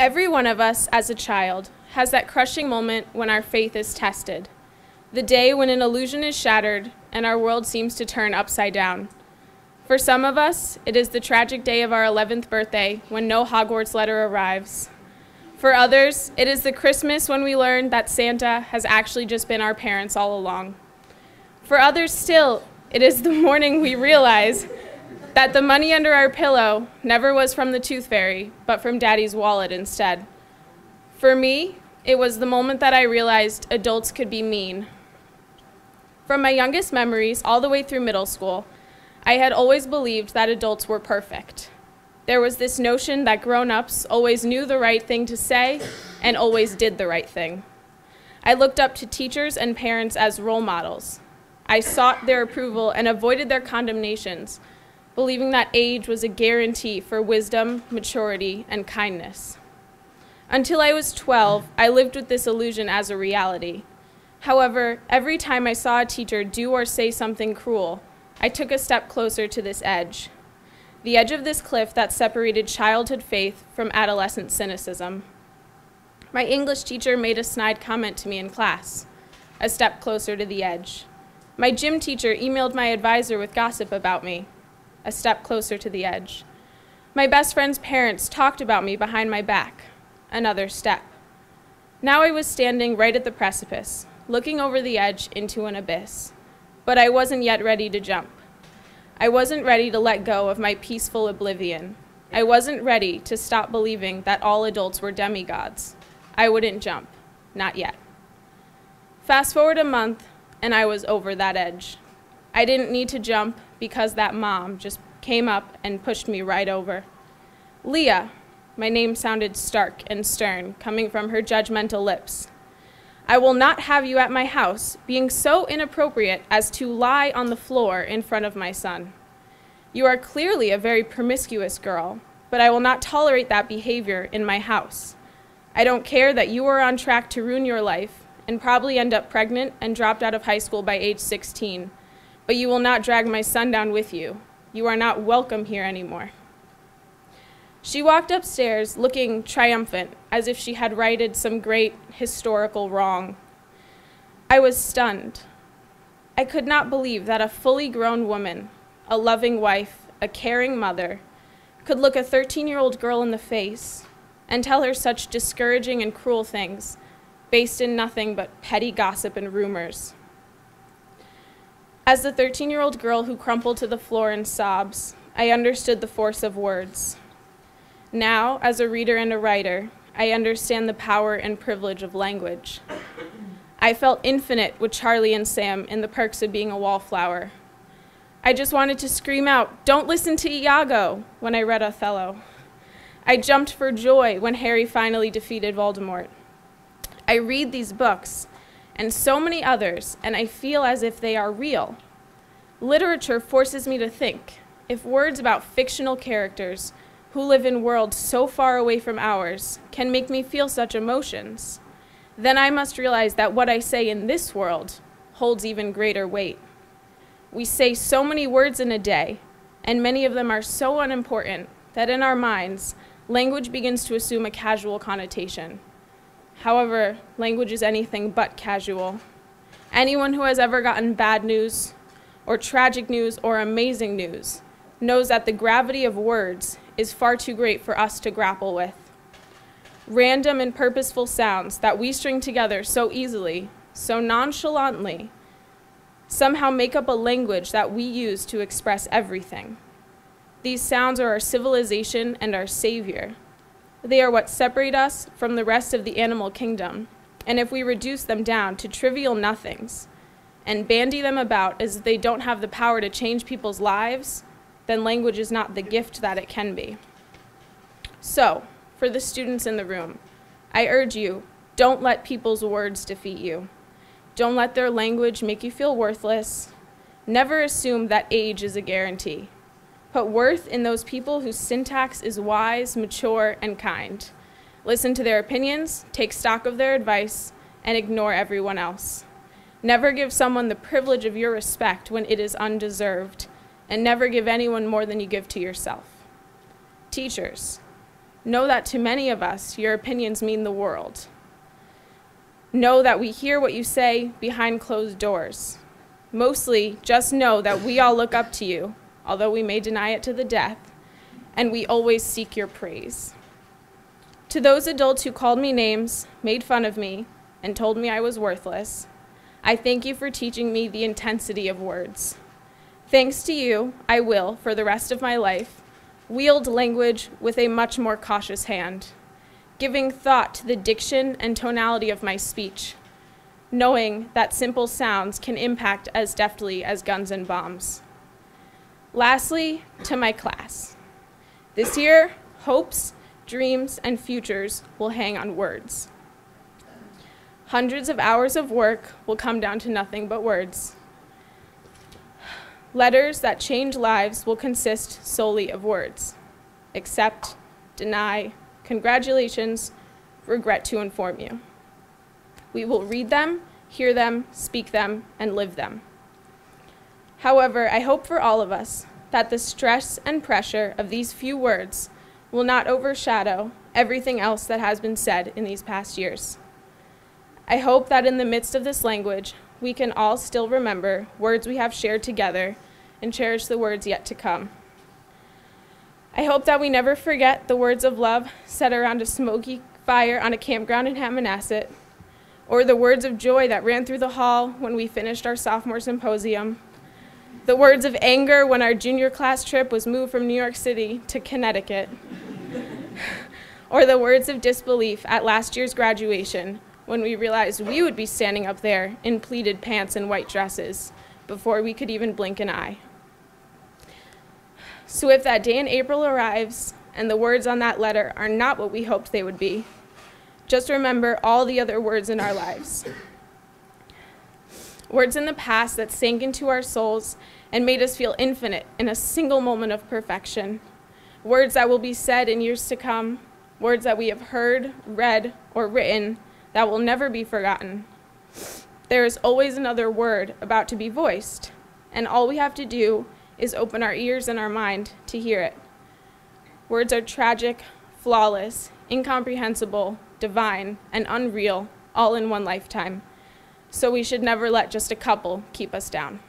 Every one of us as a child has that crushing moment when our faith is tested, the day when an illusion is shattered and our world seems to turn upside down. For some of us, it is the tragic day of our 11th birthday when no Hogwarts letter arrives. For others, it is the Christmas when we learn that Santa has actually just been our parents all along. For others still, it is the morning we realize that the money under our pillow never was from the tooth fairy, but from Daddy's wallet instead. For me, it was the moment that I realized adults could be mean. From my youngest memories all the way through middle school, I had always believed that adults were perfect. There was this notion that grown-ups always knew the right thing to say and always did the right thing. I looked up to teachers and parents as role models. I sought their approval and avoided their condemnations, believing that age was a guarantee for wisdom, maturity, and kindness. Until I was 12, I lived with this illusion as a reality. However, every time I saw a teacher do or say something cruel, I took a step closer to this edge, the edge of this cliff that separated childhood faith from adolescent cynicism. My English teacher made a snide comment to me in class, a step closer to the edge. My gym teacher emailed my advisor with gossip about me, a step closer to the edge. My best friend's parents talked about me behind my back, another step. Now I was standing right at the precipice, looking over the edge into an abyss. But I wasn't yet ready to jump. I wasn't ready to let go of my peaceful oblivion. I wasn't ready to stop believing that all adults were demigods. I wouldn't jump, not yet. Fast forward a month, and I was over that edge. I didn't need to jump because that mom just came up and pushed me right over. Lea, my name sounded stark and stern, coming from her judgmental lips. I will not have you at my house being so inappropriate as to lie on the floor in front of my son. You are clearly a very promiscuous girl, but I will not tolerate that behavior in my house. I don't care that you are on track to ruin your life and probably end up pregnant and dropped out of high school by age 16, but you will not drag my son down with you. You are not welcome here anymore. She walked upstairs looking triumphant, as if she had righted some great historical wrong. I was stunned. I could not believe that a fully grown woman, a loving wife, a caring mother, could look a 13-year-old girl in the face and tell her such discouraging and cruel things, based in nothing but petty gossip and rumors. As the 13-year-old girl who crumpled to the floor in sobs, I understood the force of words. Now, as a reader and a writer, I understand the power and privilege of language. I felt infinite with Charlie and Sam in The Perks of Being a Wallflower. I just wanted to scream out, "Don't listen to Iago," when I read Othello. I jumped for joy when Harry finally defeated Voldemort. I read these books, and so many others, and I feel as if they are real. Literature forces me to think, if words about fictional characters who live in worlds so far away from ours can make me feel such emotions, then I must realize that what I say in this world holds even greater weight. We say so many words in a day, and many of them are so unimportant that in our minds, language begins to assume a casual connotation. However, language is anything but casual. Anyone who has ever gotten bad news, or tragic news, or amazing news knows that the gravity of words is far too great for us to grapple with. Random and purposeful sounds that we string together so easily, so nonchalantly, somehow make up a language that we use to express everything. These sounds are our civilization and our savior. They are what separate us from the rest of the animal kingdom, and if we reduce them down to trivial nothings and bandy them about as if they don't have the power to change people's lives, then language is not the gift that it can be. So, for the students in the room, I urge you, don't let people's words defeat you. Don't let their language make you feel worthless. Never assume that age is a guarantee. Put worth in those people whose syntax is wise, mature, and kind. Listen to their opinions, take stock of their advice, and ignore everyone else. Never give someone the privilege of your respect when it is undeserved, and never give anyone more than you give to yourself. Teachers, Know that to many of us, your opinions mean the world. Know that we hear what you say behind closed doors. Mostly, just know that we all look up to you, although we may deny it to the death, and we always seek your praise. To those adults who called me names, made fun of me, and told me I was worthless, I thank you for teaching me the intensity of words. Thanks to you, I will, for the rest of my life, wield language with a much more cautious hand, giving thought to the diction and tonality of my speech, knowing that simple sounds can impact as deftly as guns and bombs. Lastly, to my class. This year, hopes, dreams, and futures will hang on words. Hundreds of hours of work will come down to nothing but words. Letters that change lives will consist solely of words. Accept, deny, congratulations, regret to inform you. We will read them, hear them, speak them, and live them. However, I hope for all of us that the stress and pressure of these few words will not overshadow everything else that has been said in these past years. I hope that in the midst of this language, we can all still remember words we have shared together and cherish the words yet to come. I hope that we never forget the words of love said around a smoky fire on a campground in Hammonasset, or the words of joy that ran through the hall when we finished our sophomore symposium, the words of anger when our junior class trip was moved from New York City to Connecticut, or the words of disbelief at last year's graduation when we realized we would be standing up there in pleated pants and white dresses before we could even blink an eye. So if that day in April arrives and the words on that letter are not what we hoped they would be, just remember all the other words in our lives. Words in the past that sank into our souls and made us feel infinite in a single moment of perfection. Words that will be said in years to come, words that we have heard, read, or written that will never be forgotten. There is always another word about to be voiced, and all we have to do is open our ears and our mind to hear it. Words are tragic, flawless, incomprehensible, divine, and unreal, all in one lifetime. So we should never let just a couple keep us down.